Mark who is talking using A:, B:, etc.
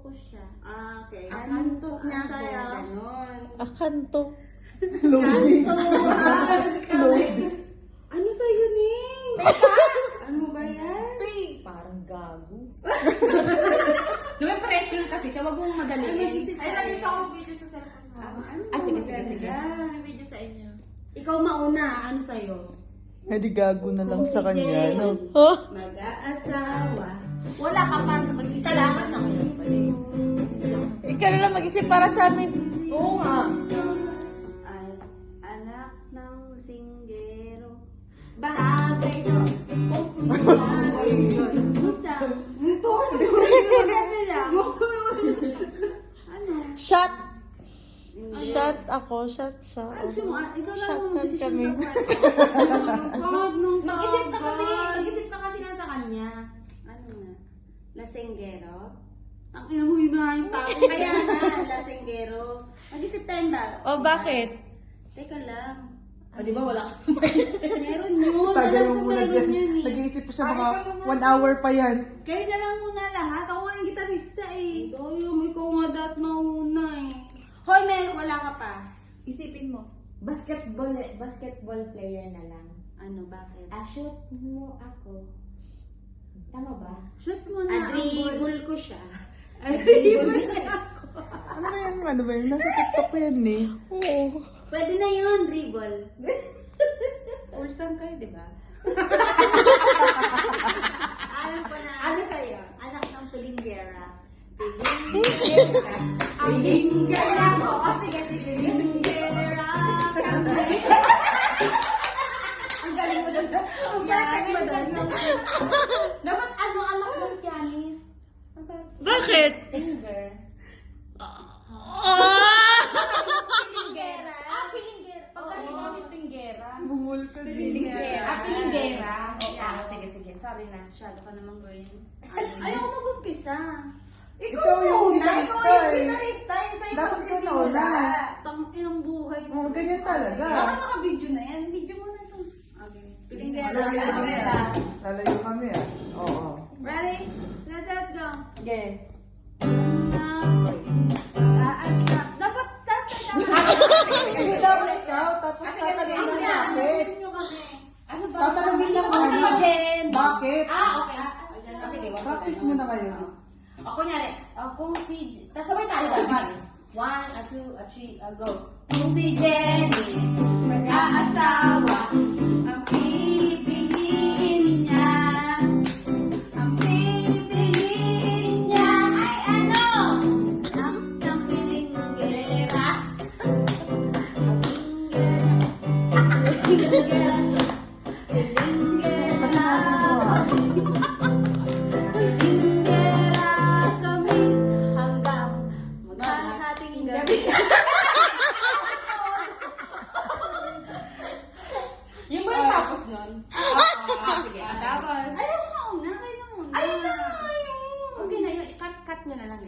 A: ko siya.
B: Ah, okay.
A: Antok niya ako.
B: Sa'yo?
A: Ganon.
C: Akanto.
A: Ano sa'yo, Ning? Ano ba yan?
D: Parang gago. May pressure kasi siya, wag mong madaliin.
B: Ay, nandito ako video sa cellphone mo.
D: Sige, sige, sige.
B: May video sa inyo.
A: Ikaw mauna, ano sa'yo?
C: Hindi gago na lang sa kanya,
A: Jane,
C: no? Huh?
A: Mag-aasawa. Wala ka pa, mag-isa lang ako yun pala yun.
C: Ikaw na lang mag-isip para sa amin.
D: Oo nga.
B: Ay, anak ng singgero.
A: Bagay yun.
B: Bagay yun. Isang. Ito. Ano?
C: Shot! Shot ako, shot siya.
B: Ano siya mo? Ikaw lang
C: Shot
B: mo.
C: na kami.
D: Mag-isip na kasi nasa kanya.
A: Ano nga? Lasenggero?
B: Ang ina mo yun nga yung tao.
A: Kaya na, lasenggero. Mag-isip tayong ba?
C: O, bakit?
A: Teka lang.
D: O, di ba wala ka?
A: Meron yun.
C: Tagal
A: Alam
C: mo
A: ko
C: muna
A: meron
C: dyan.
A: yun eh.
C: Nag-iisip pa siya mga 1 hour pa yan.
B: Kayo na lang muna lahat. Ako nga yung gitarista eh.
A: Ikaw nga dat na una eh. Hoy, Mel, wala ka pa.
B: Isipin mo.
D: Basketball player na lang.
A: Ano, bakit?
D: Shoot mo ako. Tama ba?
B: Shoot mo na ang ball.
A: Adribble ko siya.
C: Ano ba yan? Ano ba yun? Nasa TikTok yan eh. Oo.
A: Pwede na yun, dribble. Ulsan kayo, di ba?
B: Alam ko na.
A: Ano sa'yo?
B: Anak ng Pilinggera.
A: Pilinggera
B: ko. O sige, sige. Pilinggera kami.
A: Ang galing mo doon. Ang
B: Yan,
A: perfect mo doon.
D: Dapat ano anak ng pianist?
C: Bakit?
D: Finger.
B: Pilinggera.
D: Pinggera. Pagkalit mo kasi pinggera.
C: Bungol ka din.
B: Pilinggera.
D: Pinggera. Sige, sige. Sorry na.
A: Masyado ka naman green.
B: Ayaw ko mag-umpisa.
C: Ikaw yung gitarista
B: Ikaw yung
C: eh.
B: gitarista. Yung sa'yo
C: Dapat
B: pag
C: ikaw nauna.
B: Tang inang buhay.
C: Oo, ganyan talaga.
B: Baka naka-video na yan. Video mo na ito. Okay. Pilinggera.
C: Lalayo kami ah. Oo.
B: Ready? Let's go.
D: Okay.
B: Dapat
C: Hindi dapat ikaw, tapos tatanungin lang bakit.
D: Ano ba?
C: Tatanungin lang
A: Si
C: kami.
A: Jen.
C: Bakit?
D: Okay. Sige, wag
C: Practice muna kayo.
D: O, kunyari, kung si... Tapos sabay tayo dapat. 1, 2, 3, go.
A: Kung si Jenny mag-aasawa, ang pipiliin niya. Ang pipiliin niya ay ano? Ang pilinggera. Pilinggera. Pilinggera kami hanggang maghahating gabi.
D: Yung ba yung tapos nun? Sige.
A: Tapos,
B: Ayaw mo na una. Kayo na muna.
D: Okay na yun. Cut nyo na lang.